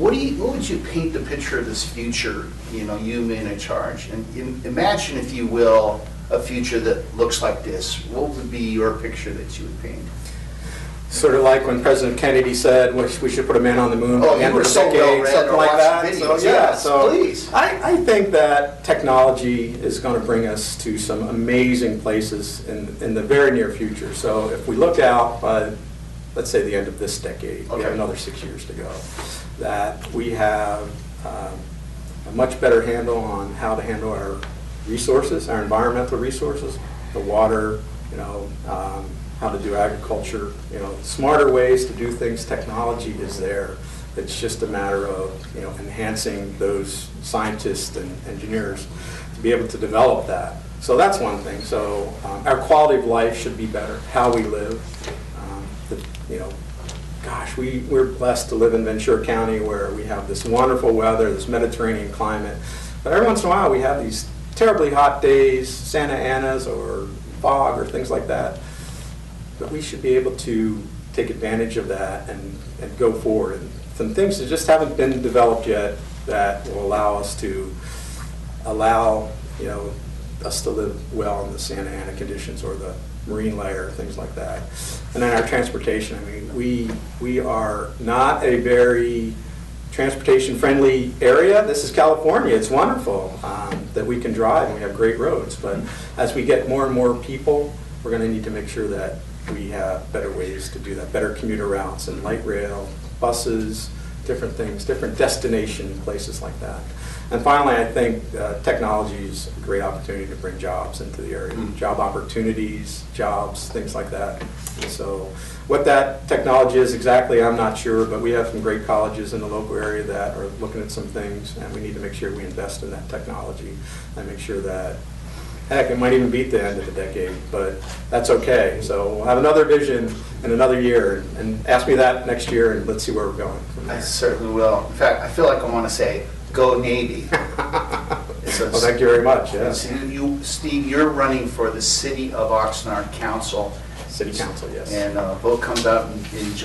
what would you paint the picture of this future, you know, you in charge? And imagine, if you will, a future that looks like this. What would be your picture that you would paint? Sort of like when President Kennedy said we should put a man on the moon Oh, by the end of the decade, something like that. Videos. So, yeah, Yes, so please. I think that technology is going to bring us to some amazing places in the very near future. So if we look out by, let's say, the end of this decade, we have another 6 years to go, that we have a much better handle on how to handle our resources, our environmental resources, the water, you know, how to do agriculture, you know, smarter ways to do things. Technology is there. It's just a matter of, you know, enhancing those scientists and engineers to be able to develop that. So that's one thing. So our quality of life should be better. How we live, you know, gosh, we're blessed to live in Ventura County, where we have this wonderful weather, this Mediterranean climate. But every once in a while we have these terribly hot days, Santa Anas or fog or things like that. But we should be able to take advantage of that and go forward. And some things that just haven't been developed yet that will allow us to you know, us to live well in the Santa Ana conditions or the marine layer, things like that. And then our transportation. I mean, we are not a very transportation-friendly area. This is California. It's wonderful that we can drive and we have great roads. But as we get more and more people, we're going to need to make sure that we have better ways to do that, better commuter routes and light rail, buses, different things, different destination places like that. And finally, I think technology is a great opportunity to bring jobs into the area, job opportunities, jobs, things like that. And so what that technology is exactly, I'm not sure, but we have some great colleges in the local area that are looking at some things, and we need to make sure we invest in that technology and make sure that, heck, it might even beat the end of the decade, but that's okay. So we'll have another vision in another year, and ask me that next year, and let's see where we're going from there. I certainly will. In fact, I feel like I want to say, go Navy. Well, thank you very much. Yeah. Steve, you're running for the City of Oxnard Council. City Council, yes. And vote comes out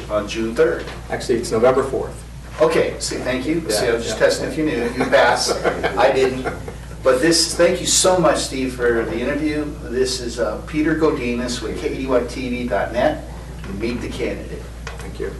on June 3rd. Actually, it's November 4th. Okay, see, thank you. Yeah, See, I was just testing if you knew. You passed. I didn't. But thank you so much, Steve, for the interview. This is Peter Godinez with KEYTV.net. Meet the candidate. Thank you.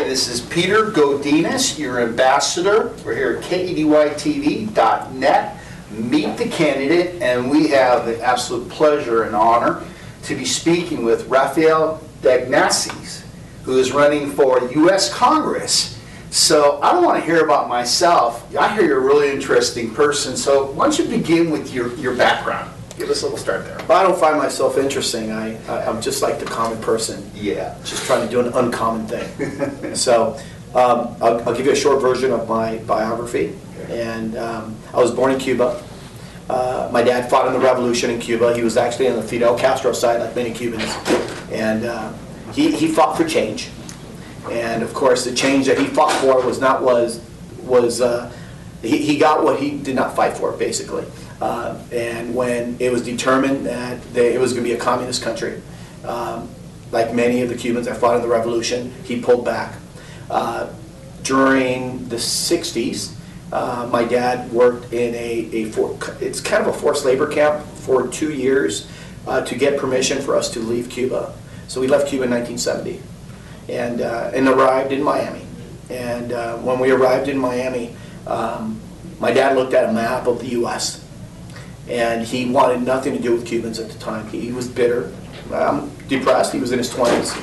this is Peter Godinez, your ambassador. We're here at KEDYTV.net. Meet the candidate, and we have the absolute pleasure and honor to be speaking with Rafael Dagnesses, who is running for U.S. Congress. So I don't want to hear about myself. I hear you're a really interesting person. So why don't you begin with your background? Give us a little start there. Well, I don't find myself interesting. I'm just like the common person. Yeah. Just trying to do an uncommon thing. So I'll give you a short version of my biography. And I was born in Cuba. My dad fought in the revolution in Cuba. He was actually on the Fidel Castro side, like many Cubans. And he fought for change. And of course, the change that he fought for he got what he did not fight for, basically. And when it was determined that it was going to be a communist country, like many of the Cubans that fought in the revolution, he pulled back. During the 60s, my dad worked in it's kind of a forced labor camp for 2 years to get permission for us to leave Cuba. So we left Cuba in 1970 and arrived in Miami. And when we arrived in Miami, my dad looked at a map of the U.S. and he wanted nothing to do with Cubans at the time. He was bitter, depressed. He was in his 20s.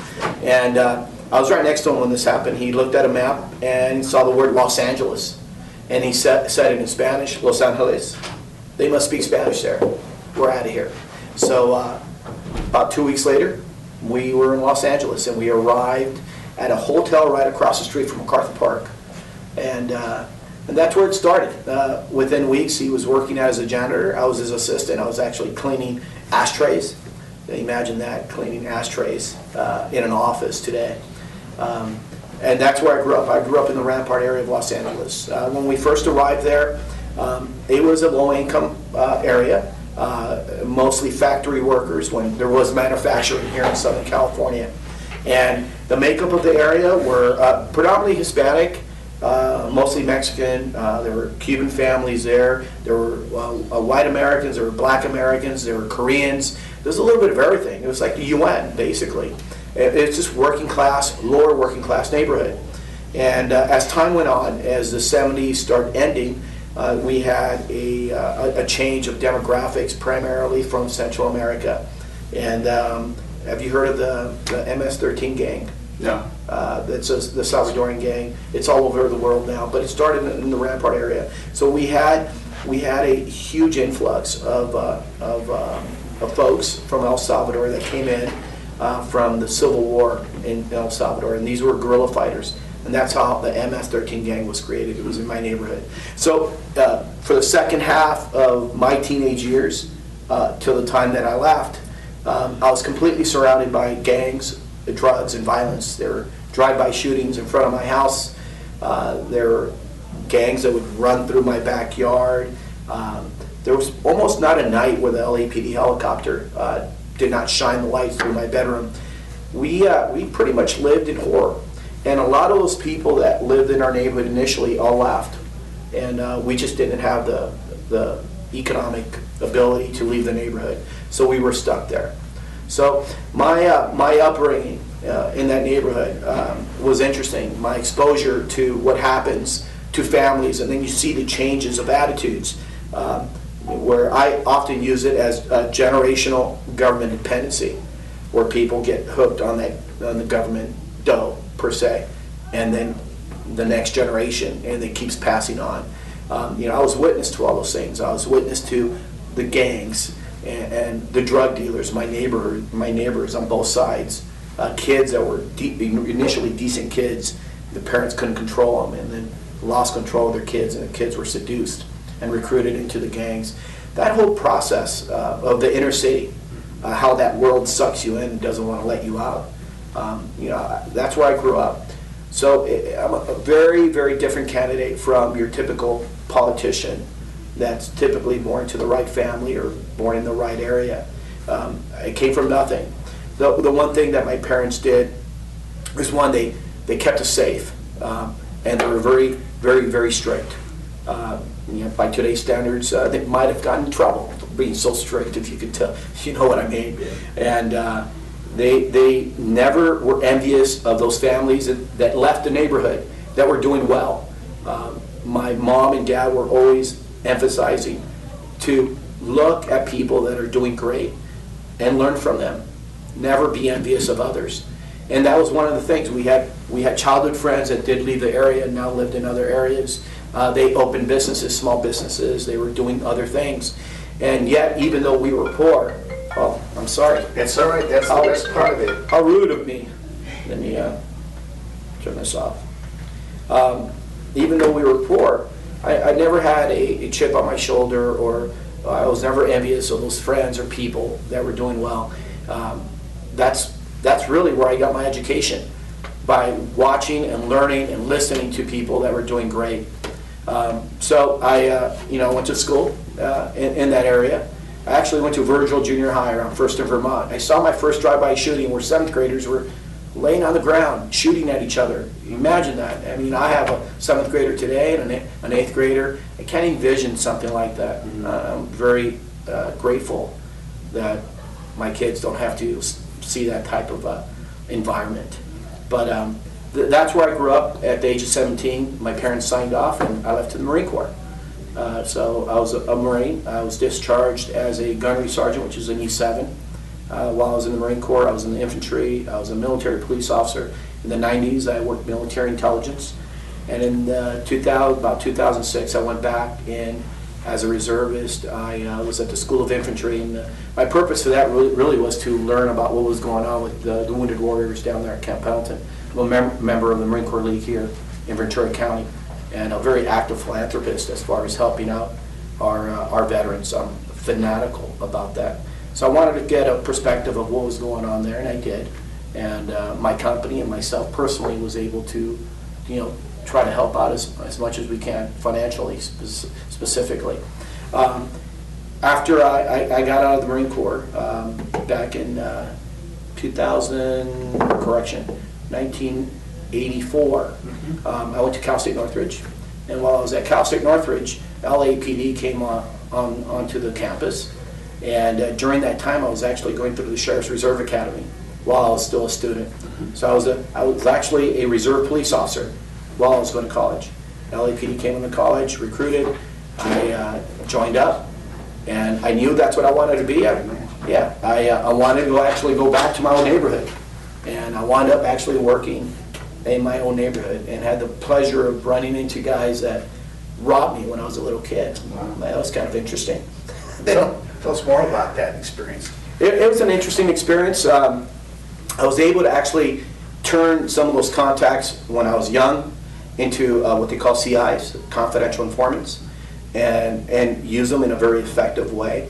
And I was right next to him when this happened. He looked at a map and saw the word Los Angeles. And he said it in Spanish, Los Angeles. They must speak Spanish there. We're out of here. So about 2 weeks later, we were in Los Angeles, and we arrived at a hotel right across the street from MacArthur Park. And that's where it started. Within weeks, he was working as a janitor. I was his assistant. I was actually cleaning ashtrays. Imagine that, cleaning ashtrays in an office today. And that's where I grew up. I grew up in the Rampart area of Los Angeles. When we first arrived there, it was a low-income area, mostly factory workers when there was manufacturing here in Southern California. And the makeup of the area were predominantly Hispanic, mostly Mexican. There were Cuban families there. There were white Americans. There were black Americans. There were Koreans. There was a little bit of everything. It was like the UN, basically. It's just working class, lower working class neighborhood. And as time went on, as the 70s started ending, we had a change of demographics, primarily from Central America. And have you heard of the MS-13 gang? No. That's the Salvadoran gang. It's all over the world now, but it started in the Rampart area. So we had a huge influx of folks from El Salvador that came in from the Civil War in El Salvador, and these were guerrilla fighters. And that's how the MS-13 gang was created. It was in my neighborhood. So for the second half of my teenage years, till the time that I left, I was completely surrounded by gangs, drugs, and violence. There were drive-by shootings in front of my house. There were gangs that would run through my backyard. There was almost not a night where the LAPD helicopter did not shine the lights through my bedroom. We pretty much lived in horror. And a lot of those people that lived in our neighborhood initially all left. And we just didn't have the economic ability to leave the neighborhood. So we were stuck there. So my upbringing in that neighborhood was interesting. My exposure to what happens to families, and then you see the changes of attitudes, where I often use it as a generational government dependency, where people get hooked on the government dough, per se, and then the next generation, and it keeps passing on. I was witness to all those things. I was witness to the gangs and the drug dealers, my neighbors on both sides, kids that were initially decent kids. The parents couldn't control them, and then lost control of their kids, and the kids were seduced and recruited into the gangs. That whole process of the inner city, how that world sucks you in and doesn't want to let you out. That's where I grew up. So I'm a very, very different candidate from your typical politician that's typically born to the right family or born in the right area. I came from nothing. The one thing that my parents did was, one, they kept us safe, and they were very, very, very strict. By today's standards, they might have gotten in trouble for being so strict, if you could tell, you know what I mean. And They never were envious of those families that left the neighborhood that were doing well. My mom and dad were always emphasizing to look at people that are doing great and learn from them. Never be envious of others. And that was one of the things. We had childhood friends that did leave the area and now lived in other areas. They opened businesses, small businesses. They were doing other things. And yet, even though we were poor, oh, I'm sorry. It's all right. That's the best part of it. How rude of me. Let me turn this off. Even though we were poor, I never had a chip on my shoulder, or I was never envious of those friends or people that were doing well. That's really where I got my education, by watching and learning and listening to people that were doing great. So I went to school in that area. I actually went to Virgil Junior High around First in Vermont. I saw my first drive-by shooting where 7th graders were laying on the ground shooting at each other. Imagine that. I mean, I have a 7th grader today and an 8th grader. I can't envision something like that. I'm very grateful that my kids don't have to see that type of environment. But that's where I grew up. At the age of 17, my parents signed off and I left to the Marine Corps. So I was a Marine. I was discharged as a gunnery sergeant, which is an E7. While I was in the Marine Corps, I was in the infantry. I was a military police officer. In the 90s, I worked military intelligence. And in about 2006, I went back in as a reservist. I was at the School of Infantry, and my purpose for that really was to learn about what was going on with the Wounded Warriors down there at Camp Pendleton. I'm a member of the Marine Corps League here in Ventura County, and a very active philanthropist as far as helping out our veterans. I'm fanatical about that. So I wanted to get a perspective of what was going on there, and I did. And my company and myself personally was able to, try to help out as much as we can financially, specifically. After I got out of the Marine Corps back in 1984, I went to Cal State Northridge. And while I was at Cal State Northridge, LAPD came onto the campus. And during that time, I was actually going through the Sheriff's Reserve Academy while I was still a student. So I was actually a reserve police officer while I was going to college. LAPD came into college, recruited. I joined up, and I knew that's what I wanted to be. I wanted to actually go back to my own neighborhood, and I wound up actually working in my own neighborhood, and had the pleasure of running into guys that robbed me when I was a little kid. Wow. That was kind of interesting. Tell us more about that experience. It was an interesting experience. I was able to actually turn some of those contacts when I was young into what they call CIs, confidential informants, and use them in a very effective way,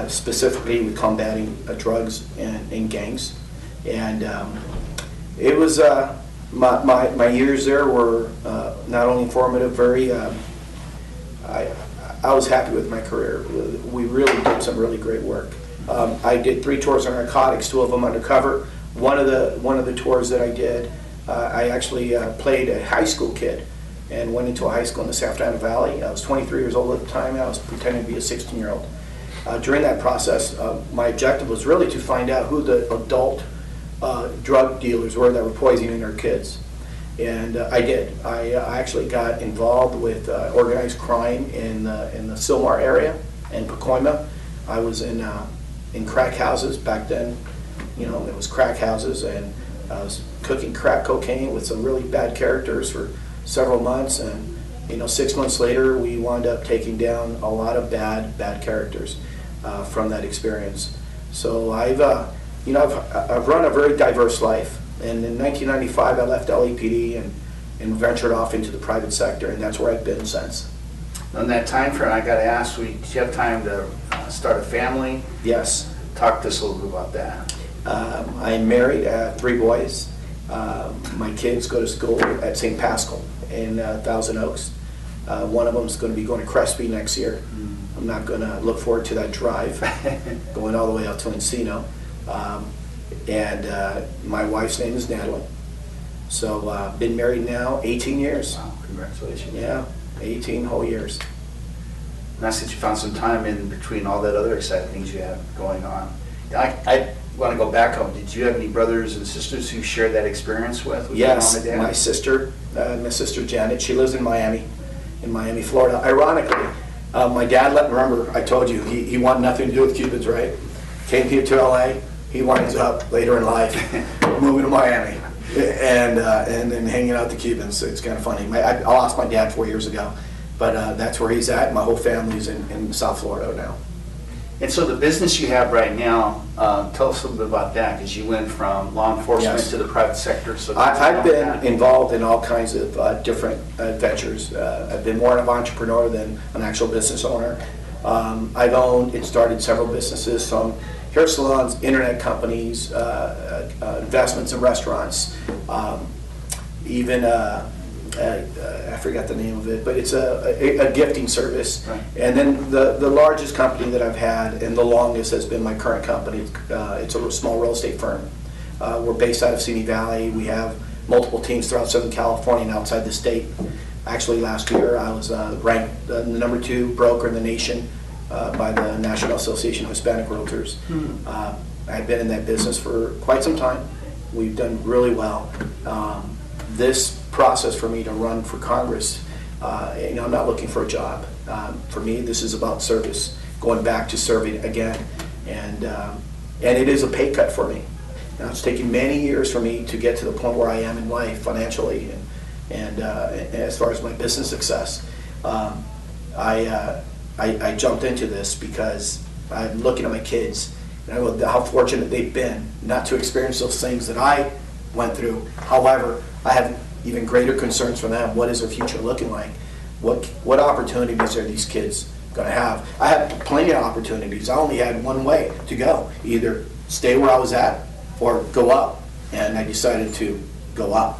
specifically with combating drugs and gangs. And it was my years there were not only informative, very. I was happy with my career. We really did some really great work. I did 3 tours on narcotics, 2 of them undercover. One of the tours that I did, I actually played a high school kid and went into a high school in the San Fernando Valley. I was 23 years old at the time, and I was pretending to be a 16-year-old. During that process, my objective was really to find out who the adult drug dealers were that were poisoning our kids. And I did. I actually got involved with organized crime in the Sylmar area in Pacoima. I was in crack houses back then. It was crack houses, and I was cooking crack cocaine with some really bad characters for several months. And 6 months later, we wound up taking down a lot of bad characters from that experience. So I've run a very diverse life. And in 1995, I left LAPD and ventured off into the private sector, and that's where I've been since. In that time frame, I got to ask, did you have time to start a family? Yes. Talk to us a little bit about that. I'm married, 3 boys. My kids go to school at St. Pascal in Thousand Oaks. One of them is going to be going to Crespi next year. I'm not going to look forward to that drive, going all the way out to Encino. And my wife's name is Natalie. So been married now 18 years. Wow, congratulations. Yeah, 18 whole years. Nice that you found some time in between all that other exciting things you have going on. I want to go back home. Did you have any brothers and sisters who shared that experience with Yes, your mom and dad? my sister Janet, she lives in Miami, Florida. Ironically, my dad, remember I told you, he wanted nothing to do with Cubans, right? Came here to LA, he winds up later in life moving to Miami and then hanging out with the Cubans. It's kind of funny. I lost my dad 4 years ago, but that's where he's at. My whole family's in South Florida now. And so the business you have right now, tell us a little bit about that, because you went from law enforcement Yes. to the private sector. So I've been involved in all kinds of different ventures. I've been more of an entrepreneur than an actual business owner. I've owned and started several businesses, some hair salons, internet companies, investments in restaurants, even I forgot the name of it, but it's a gifting service. Right. And then the largest company that I've had and the longest has been my current company. It's a small real estate firm. We're based out of Simi Valley. We have multiple teams throughout Southern California and outside the state. Actually, last year I was ranked the #2 broker in the nation by the National Association of Hispanic Realtors. I've been in that business for quite some time. We've done really well. This process for me to run for Congress, I'm not looking for a job. For me, this is about service, going back to serving again, and it is a pay cut for me. Now, it's taken many years for me to get to the point where I am in life financially, and as far as my business success. I jumped into this because I'm looking at my kids and I know how fortunate they've been not to experience those things that I went through. However, I have even greater concerns for them. What is their future looking like? What opportunities are these kids going to have? I had plenty of opportunities. I only had one way to go: either stay where I was at or go up. And I decided to go up.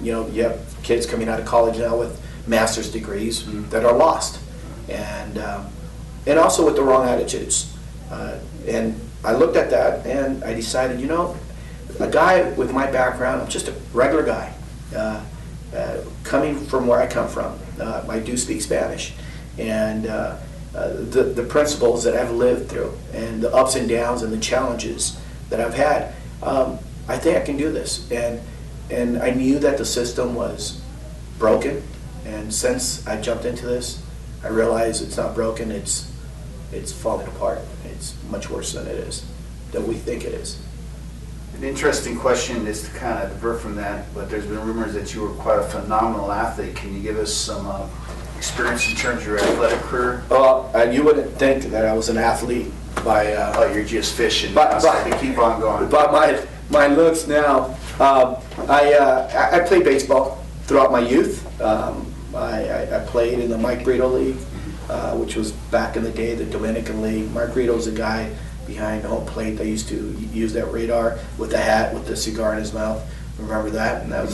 You have kids coming out of college now with master's degrees that are lost, and also with the wrong attitudes. And I looked at that and I decided, a guy with my background, I'm just a regular guy, coming from where I come from. I do speak Spanish, and the principles that I've lived through and the ups and downs and the challenges that I've had, I think I can do this. And I knew that the system was broken, and since I jumped into this, I realized it's not broken, it's falling apart. It's much worse than it is, than we think it is. An interesting question is to kind of divert from that, but there's been rumors that you were quite a phenomenal athlete. Can you give us some experience in terms of your athletic career? Well, you wouldn't think that I was an athlete by... oh, you're just fishing. But keep on going. But my looks now, I played baseball throughout my youth. I played in the Mike Brito League, which was back in the day, the Dominican League. Mark Brito's a guy behind home plate. They used to use that radar with the hat, with the cigar in his mouth. Remember that? And I'm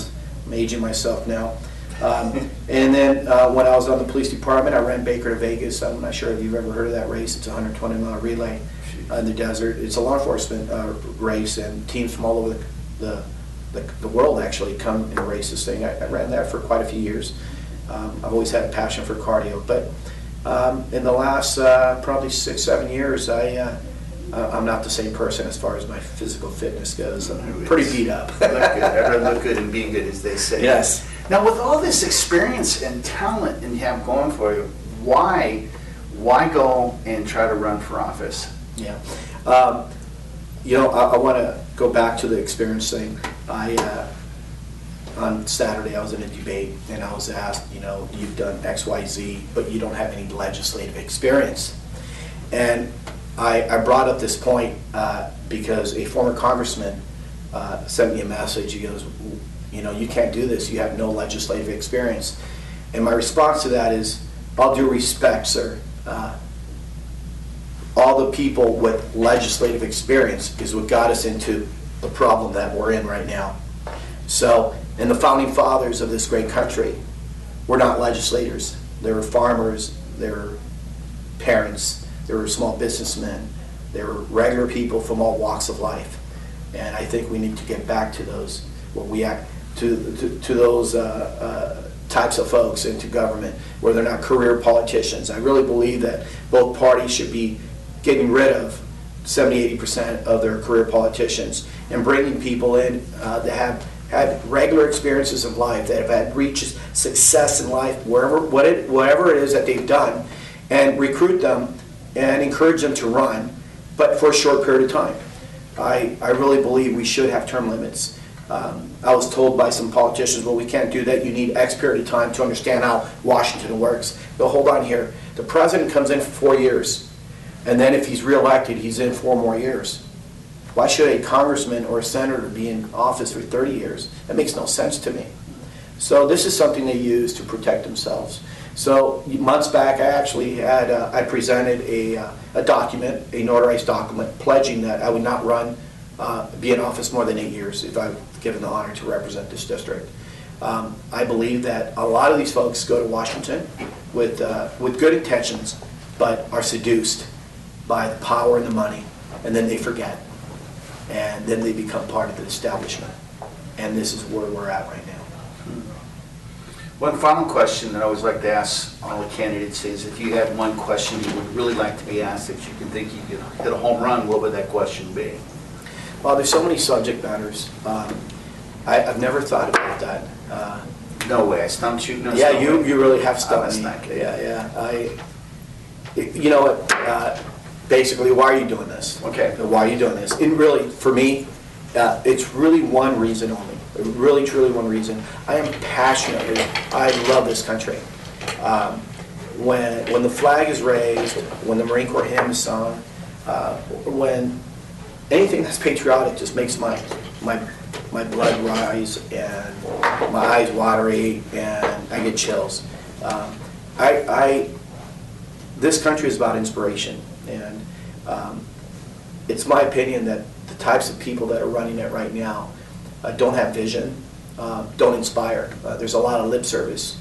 aging myself now. And then when I was on the police department, I ran Baker to Vegas. I'm not sure if you've ever heard of that race. It's a 120-mile relay in the desert. It's a law enforcement race, and teams from all over the world actually come and race this thing. I ran that for quite a few years. I've always had a passion for cardio, but in the last probably 6-7 years, I'm not the same person as far as my physical fitness goes. I'm pretty beat up. Look good. Everyone look good and being good, as they say. Yes. Now, with all this experience and talent and you have going for you, why go and try to run for office? Yeah. I want to go back to the experience thing. On Saturday, I was in a debate, and I was asked, you've done X, Y, Z, but you don't have any legislative experience. And I brought up this point because a former congressman sent me a message. He goes, you can't do this. You have no legislative experience. And my response to that is, all due respect, sir, all the people with legislative experience is what got us into the problem that we're in right now. So, and the founding fathers of this great country were not legislators. They were farmers, they were parents, they were small businessmen, they were regular people from all walks of life. And I think we need to get back to those, to those types of folks into government where they're not career politicians. I really believe that both parties should be getting rid of 70–80% of their career politicians, and bringing people in that have had regular experiences of life, that have had reached success in life, whatever it is that they've done, and recruit them and encourage them to run, but for a short period of time. I really believe we should have term limits. I was told by some politicians, well, we can't do that. You need X period of time to understand how Washington works. But hold on here. The president comes in for 4 years, and then if he's reelected, he's in 4 more years. Why should a congressman or a senator be in office for 30 years? That makes no sense to me. So this is something they use to protect themselves. So months back, I actually had I presented a document, a notarized document, pledging that I would not run, be in office more than 8 years if I'm given the honor to represent this district. I believe that a lot of these folks go to Washington with good intentions, but are seduced by the power and the money, and then they forget, and then they become part of the establishment. And this is where we're at right now. One final question that I always like to ask all the candidates is, if you had one question you would really like to be asked that you can think you could hit a home run, what would that question be? Well, there's so many subject matters. I've never thought about that. No way, I stumped you? No, Yeah, stumped you really have stumped me. Not kidding. Yeah. You know what? Basically, why are you doing this? Okay. Why are you doing this? And really, for me, it's really one reason only. Really, truly one reason. I am passionately, I love this country. When the flag is raised, when the Marine Corps hymn is sung, when anything that's patriotic just makes my blood rise and my eyes watery and I get chills. This country is about inspiration, and it's my opinion that the types of people that are running it right now don't have vision, don't inspire. There's a lot of lip service.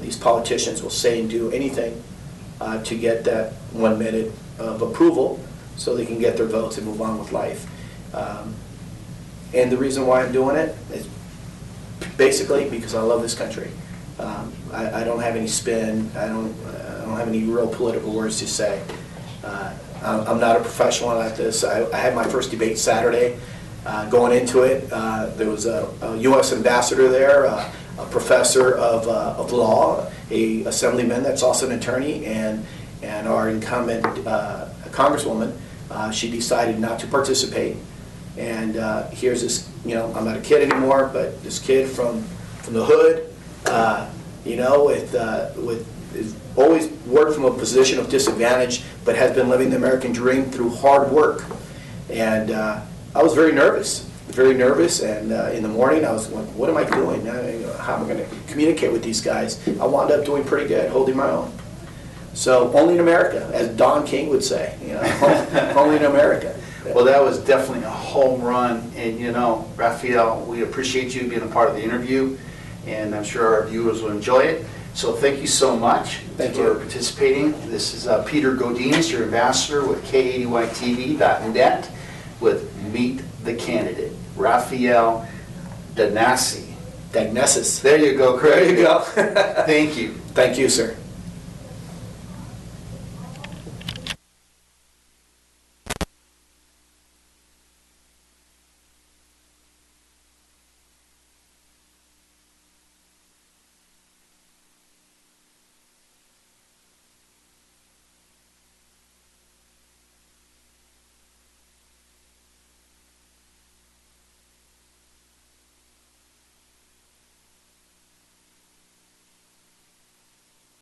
These politicians will say and do anything to get that 1 minute of approval so they can get their votes and move on with life. And the reason why I'm doing it is basically because I love this country. I don't have any spin. I don't have any real political words to say. I'm not a professional at this. I had my first debate Saturday. Going into it, there was a U.S. ambassador there, a professor of law, a assemblyman that's also an attorney, and our incumbent congresswoman. She decided not to participate. And here's this, I'm not a kid anymore, but this kid from the hood, with always worked from a position of disadvantage, but has been living the American dream through hard work. And I was very nervous, and in the morning I was like, what am I doing? How am I going to communicate with these guys? I wound up doing pretty good, holding my own. So only in America, as Don King would say, only in America. Well, that was definitely a home run, and Rafael, we appreciate you being a part of the interview, and I'm sure our viewers will enjoy it. So thank you so much for participating. This is Peter Godinez, your ambassador with K80YTV.net with Meet the Candidate, Rafael Dagnesses. Dagnesses. There you go, Craig. There you go. Thank you. Thank you, sir.